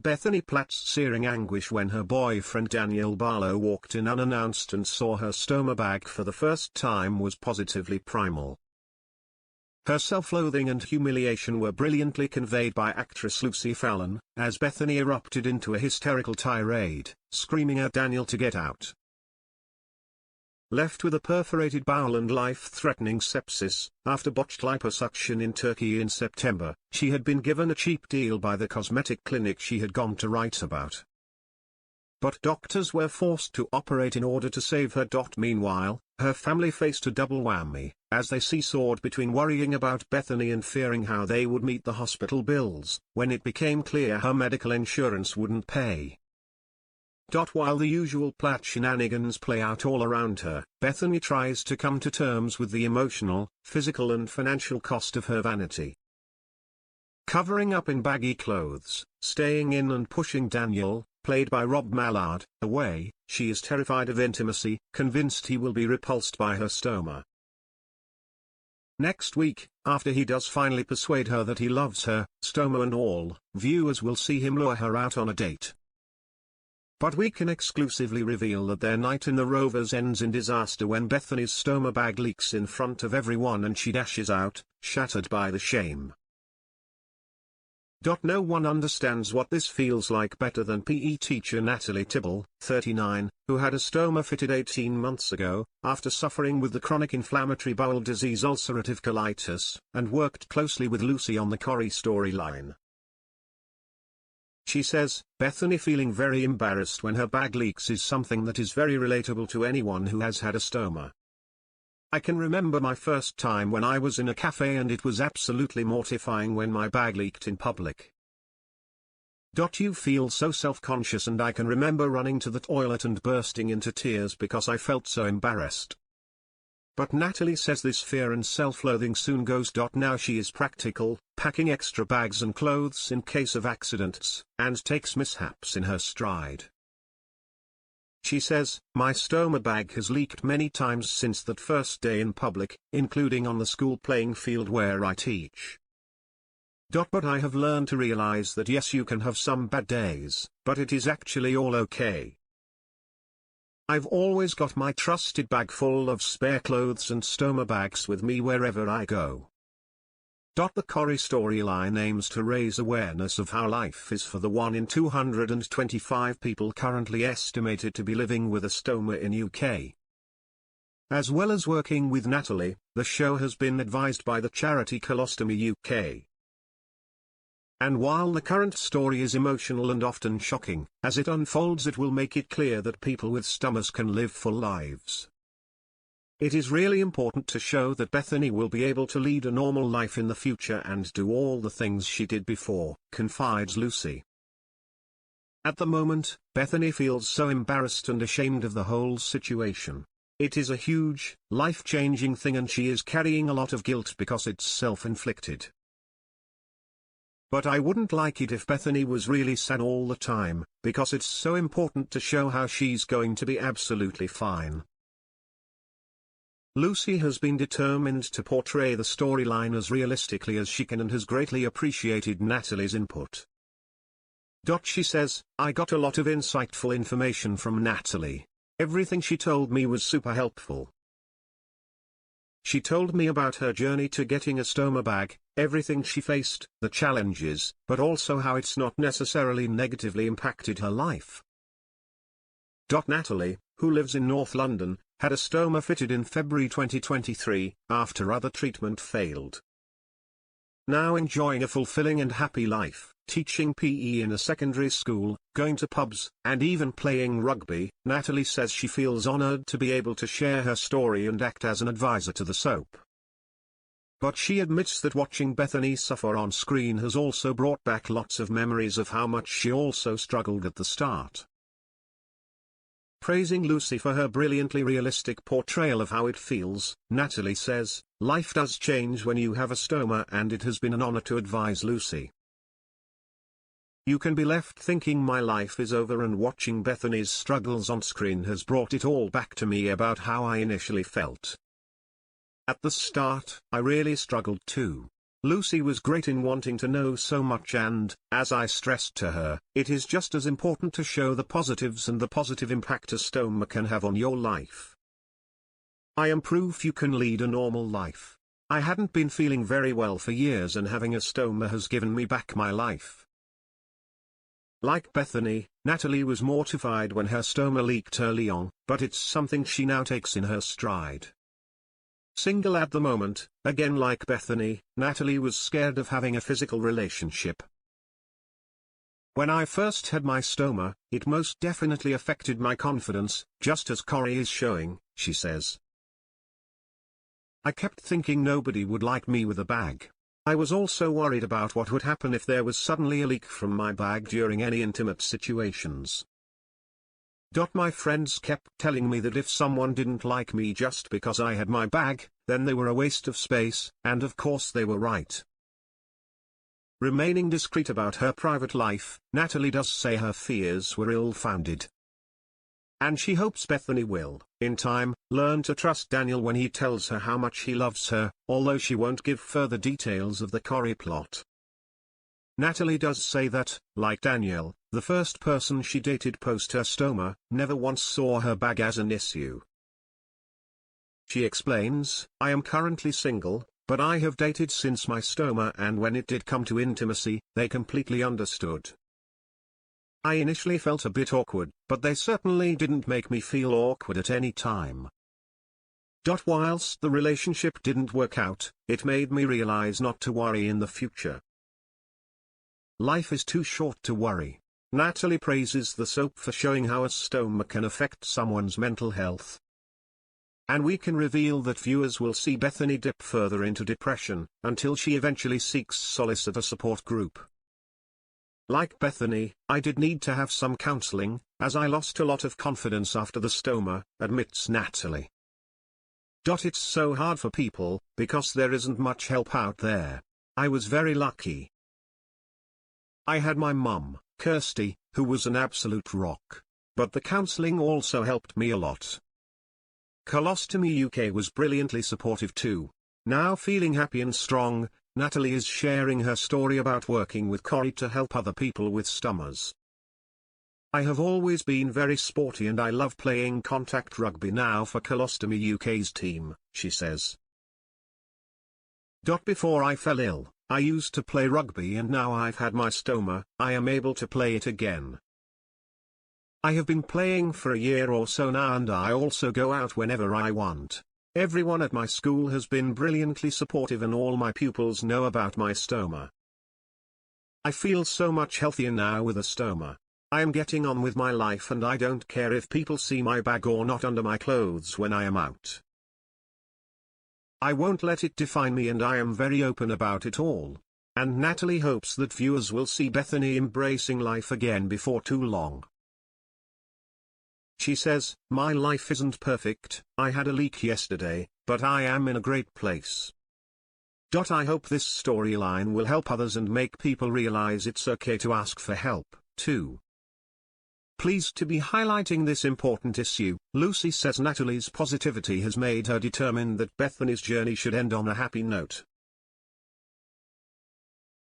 Bethany Platt's searing anguish when her boyfriend Daniel Barlow walked in unannounced and saw her stoma bag for the first time was positively primal. Her self-loathing and humiliation were brilliantly conveyed by actress Lucy Fallon, as Bethany erupted into a hysterical tirade, screaming at Daniel to get out. Left with a perforated bowel and life-threatening sepsis, after botched liposuction in Turkey in September, she had been given a cheap deal by the cosmetic clinic she had gone to write about. But doctors were forced to operate in order to save her. Meanwhile, her family faced a double whammy, as they seesawed between worrying about Bethany and fearing how they would meet the hospital bills, when it became clear her medical insurance wouldn't pay. While the usual Platt shenanigans play out all around her, Bethany tries to come to terms with the emotional, physical and financial cost of her vanity. Covering up in baggy clothes, staying in and pushing Daniel, played by Rob Mallard, away, she is terrified of intimacy, convinced he will be repulsed by her stoma. Next week, after he does finally persuade her that he loves her, stoma and all, viewers will see him lure her out on a date. But we can exclusively reveal that their night in the Rovers ends in disaster when Bethany's stoma bag leaks in front of everyone and she dashes out, shattered by the shame. No one understands what this feels like better than PE teacher Natalie Tibble, 39, who had a stoma fitted 18 months ago, after suffering with the chronic inflammatory bowel disease ulcerative colitis, and worked closely with Lucy on the Corrie storyline. She says, Bethany feeling very embarrassed when her bag leaks is something that is very relatable to anyone who has had a stoma. I can remember my first time when I was in a cafe and it was absolutely mortifying when my bag leaked in public. You feel so self-conscious and I can remember running to the toilet and bursting into tears because I felt so embarrassed. But Natalie says this fear and self-loathing soon goes. Now she is practical, packing extra bags and clothes in case of accidents, and takes mishaps in her stride. She says, my stoma bag has leaked many times since that first day in public, including on the school playing field where I teach. But I have learned to realize that yes, you can have some bad days, but it is actually all okay. I've always got my trusted bag full of spare clothes and stoma bags with me wherever I go. The Corrie storyline aims to raise awareness of how life is for the 1 in 225 people currently estimated to be living with a stoma in UK. As well as working with Natalie, the show has been advised by the charity Colostomy UK. And while the current story is emotional and often shocking, as it unfolds it will make it clear that people with stomas can live full lives. It is really important to show that Bethany will be able to lead a normal life in the future and do all the things she did before, confides Lucy. At the moment, Bethany feels so embarrassed and ashamed of the whole situation. It is a huge, life-changing thing and she is carrying a lot of guilt because it's self-inflicted. But I wouldn't like it if Bethany was really sad all the time, because it's so important to show how she's going to be absolutely fine. Lucy has been determined to portray the storyline as realistically as she can and has greatly appreciated Natalie's input. She says, I got a lot of insightful information from Natalie. Everything she told me was super helpful. She told me about her journey to getting a stoma bag, everything she faced, the challenges, but also how it's not necessarily negatively impacted her life. Natalie, who lives in North London, had a stoma fitted in February 2023, after other treatment failed. Now enjoying a fulfilling and happy life, teaching PE in a secondary school, going to pubs, and even playing rugby, Natalie says she feels honored to be able to share her story and act as an advisor to the soap. But she admits that watching Bethany suffer on screen has also brought back lots of memories of how much she also struggled at the start. Praising Lucy for her brilliantly realistic portrayal of how it feels, Natalie says, life does change when you have a stoma and it has been an honor to advise Lucy. You can be left thinking my life is over, and watching Bethany's struggles on screen has brought it all back to me about how I initially felt. At the start, I really struggled too. Lucy was great in wanting to know so much, and, as I stressed to her, it is just as important to show the positives and the positive impact a stoma can have on your life. I am proof you can lead a normal life. I hadn't been feeling very well for years, and having a stoma has given me back my life. Like Bethany, Natalie was mortified when her stoma leaked early on, but it's something she now takes in her stride. Single at the moment, again like Bethany, Natalie was scared of having a physical relationship. When I first had my stoma, it most definitely affected my confidence, just as Corrie is showing, she says. I kept thinking nobody would like me with a bag. I was also worried about what would happen if there was suddenly a leak from my bag during any intimate situations. My friends kept telling me that if someone didn't like me just because I had my bag, then they were a waste of space, and of course they were right. Remaining discreet about her private life, Natalie does say her fears were ill-founded. And she hopes Bethany will, in time, learn to trust Daniel when he tells her how much he loves her, although she won't give further details of the Corrie plot. Natalie does say that, like Daniel, the first person she dated post her stoma, never once saw her bag as an issue. She explains, I am currently single, but I have dated since my stoma, and when it did come to intimacy, they completely understood. I initially felt a bit awkward, but they certainly didn't make me feel awkward at any time. Whilst the relationship didn't work out, it made me realize not to worry in the future. Life is too short to worry. Natalie praises the soap for showing how a stoma can affect someone's mental health. And we can reveal that viewers will see Bethany dip further into depression, until she eventually seeks solace at a support group. Like Bethany, I did need to have some counseling, as I lost a lot of confidence after the stoma, admits Natalie. It's so hard for people, because there isn't much help out there. I was very lucky. I had my mum, Kirsty, who was an absolute rock. But the counseling also helped me a lot. Colostomy UK was brilliantly supportive too. Now feeling happy and strong, Natalie is sharing her story about working with Corrie to help other people with stomas. I have always been very sporty and I love playing contact rugby now for Colostomy UK's team, she says. Before I fell ill, I used to play rugby, and now I've had my stoma, I am able to play it again. I have been playing for a year or so now, and I also go out whenever I want. Everyone at my school has been brilliantly supportive, and all my pupils know about my stoma. I feel so much healthier now with a stoma. I am getting on with my life, and I don't care if people see my bag or not under my clothes when I am out. I won't let it define me, and I am very open about it all. And Natalie hopes that viewers will see Bethany embracing life again before too long. She says, my life isn't perfect, I had a leak yesterday, but I am in a great place. I hope this storyline will help others and make people realize it's okay to ask for help, too. Pleased to be highlighting this important issue, Lucy says Natalie's positivity has made her determined that Bethany's journey should end on a happy note.